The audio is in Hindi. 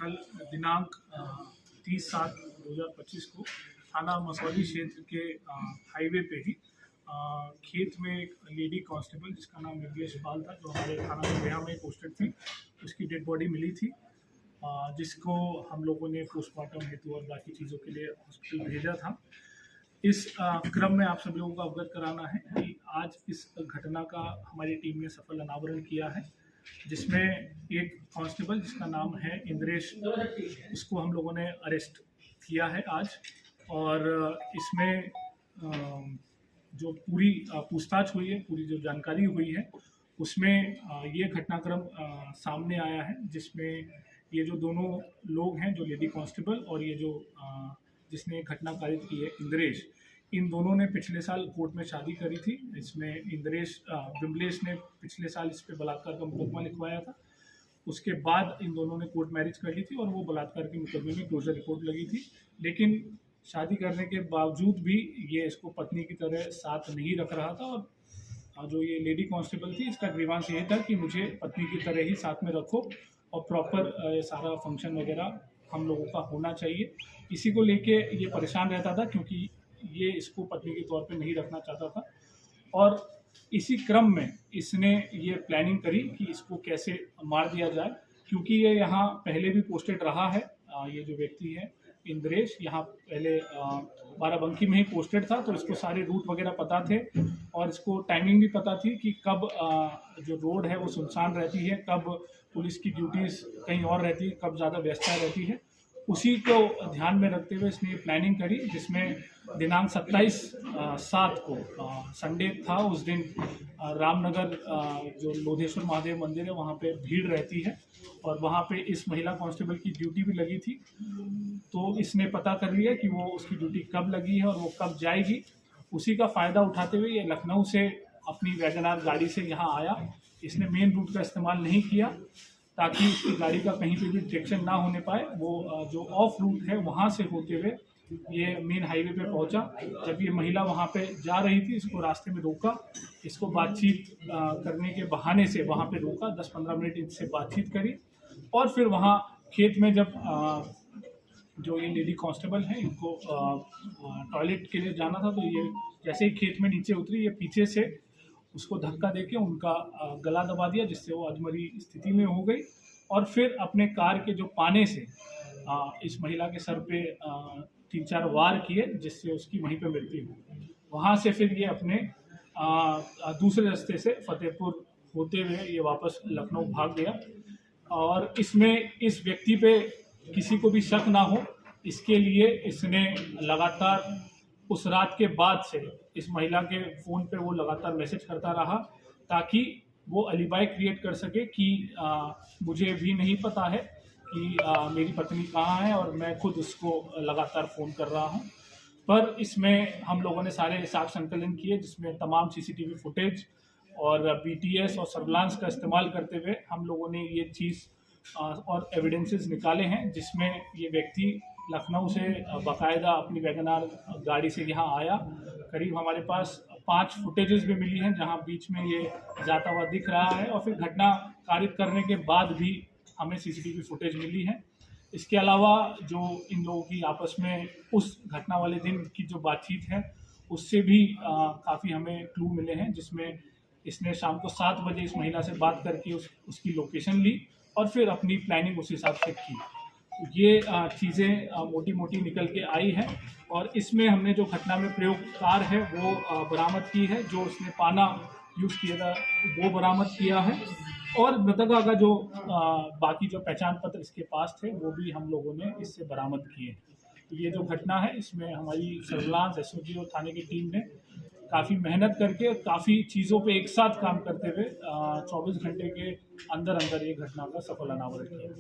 कल दिनांक 30/7/2025 को थाना मसौली क्षेत्र के हाईवे पे ही खेत में एक लेडी कांस्टेबल जिसका नाम योगेश पाल था, जो हमारे थाना लोहिया में पोस्टेड थी, उसकी डेड बॉडी मिली थी, जिसको हम लोगों ने पोस्टमार्टम हेतु और बाकी चीज़ों के लिए हॉस्पिटल भेजा था। इस क्रम में आप सभी लोगों को अवगत कराना है कि आज इस घटना का हमारी टीम ने सफल अनावरण किया है, जिसमें एक कांस्टेबल जिसका नाम है इंद्रेश, उसको हम लोगों ने अरेस्ट किया है आज। और इसमें जो पूरी पूछताछ हुई है, पूरी जो जानकारी हुई है, उसमें ये घटनाक्रम सामने आया है, जिसमें ये जो दोनों लोग हैं, जो लेडी कांस्टेबल और ये जो जिसने घटना कारित की है इंद्रेश, इन दोनों ने पिछले साल कोर्ट में शादी करी थी। इसमें विमलेश ने पिछले साल इस पे बलात्कार का मुकदमा लिखवाया था। उसके बाद इन दोनों ने कोर्ट मैरिज कर ली थी और वो बलात्कार के मुकदमे में क्लोजर रिपोर्ट लगी थी। लेकिन शादी करने के बावजूद भी ये इसको पत्नी की तरह साथ नहीं रख रहा था, और जो ये लेडी कांस्टेबल थी, इसका ग्रीवांस ये था कि मुझे पत्नी की तरह ही साथ में रखो और प्रॉपर सारा फंक्शन वगैरह हम लोगों का होना चाहिए। इसी को लेके ये परेशान रहता था, क्योंकि ये इसको पत्नी के तौर पे नहीं रखना चाहता था। और इसी क्रम में इसने ये प्लानिंग करी कि इसको कैसे मार दिया जाए, क्योंकि ये यहाँ पहले भी पोस्टेड रहा है। ये जो व्यक्ति है इंद्रेश, यहाँ पहले बाराबंकी में ही पोस्टेड था, तो इसको सारे रूट वगैरह पता थे और इसको टाइमिंग भी पता थी कि कब जो रोड है वो सुनसान रहती है, कब पुलिस की ड्यूटीज़ कहीं और रहती है, कब ज़्यादा व्यस्तता रहती है। उसी को ध्यान में रखते हुए इसने प्लानिंग करी, जिसमें दिनांक 27/7 को संडे था। उस दिन रामनगर जो लोधेश्वर महादेव मंदिर है, वहाँ पे भीड़ रहती है और वहाँ पे इस महिला कांस्टेबल की ड्यूटी भी लगी थी। तो इसने पता कर लिया कि वो उसकी ड्यूटी कब लगी है और वो कब जाएगी। उसी का फ़ायदा उठाते हुए ये लखनऊ से अपनी वैगनार गाड़ी से यहाँ आया। इसने मेन रूट का इस्तेमाल नहीं किया, ताकि इसकी गाड़ी का कहीं पे भी डिटेक्शन ना होने पाए। वो जो ऑफ रूट है वहाँ से होते हुए ये मेन हाईवे पे पहुँचा। जब ये महिला वहाँ पे जा रही थी, इसको रास्ते में रोका, इसको बातचीत करने के बहाने से वहाँ पे रोका, 10-15 मिनट इनसे बातचीत करी। और फिर वहाँ खेत में जब जो ये लेडी कांस्टेबल है, इनको टॉयलेट के लिए जाना था, तो ये जैसे ही खेत में नीचे उतरी, ये पीछे से उसको धक्का देके उनका गला दबा दिया, जिससे वो अधमरी स्थिति में हो गई। और फिर अपने कार के जो पाने से इस महिला के सर पे 3-4 वार किए, जिससे उसकी वहीं पे मृत्यु हुई। वहाँ से फिर ये अपने दूसरे रास्ते से फतेहपुर होते हुए ये वापस लखनऊ भाग गया। और इसमें इस व्यक्ति पे किसी को भी शक ना हो, इसके लिए इसने लगातार उस रात के बाद से इस महिला के फ़ोन पे वो लगातार मैसेज करता रहा, ताकि वो अलीबाई क्रिएट कर सके कि मुझे भी नहीं पता है कि मेरी पत्नी कहाँ है और मैं खुद उसको लगातार फ़ोन कर रहा हूँ। पर इसमें हम लोगों ने सारे साक्ष्य संकलन किए, जिसमें तमाम सीसीटीवी फुटेज और बीटीएस और सर्विलांस का इस्तेमाल करते हुए हम लोगों ने ये चीज़ और एविडेंसेस निकाले हैं, जिसमें ये व्यक्ति लखनऊ से बाकायदा अपनी वैगनार गाड़ी से यहाँ आया। करीब हमारे पास 5 फुटेजेस भी मिली हैं, जहाँ बीच में ये जाता हुआ दिख रहा है, और फिर घटना कारित करने के बाद भी हमें सीसीटीवी फुटेज मिली है। इसके अलावा जो इन लोगों की आपस में उस घटना वाले दिन की जो बातचीत है, उससे भी काफ़ी हमें क्लू मिले हैं, जिसमें इसने शाम को 7 बजे इस महिला से बात करके उसकी लोकेशन ली और फिर अपनी प्लानिंग उस हिसाब से की। ये चीज़ें मोटी मोटी निकल के आई हैं, और इसमें हमने जो घटना में प्रयोग कार है वो बरामद की है। जो उसने पाना यूज़ किया था वो बरामद किया है, और मृतका का जो बाकी जो पहचान पत्र इसके पास थे वो भी हम लोगों ने इससे बरामद किए। तो ये जो घटना है, इसमें हमारी सर्विलांस एसओजी और थाने की टीम ने काफ़ी मेहनत करके काफ़ी चीज़ों पे एक साथ काम करते हुए 24 घंटे के अंदर अंदर ये घटना का सफल अनावरण किया।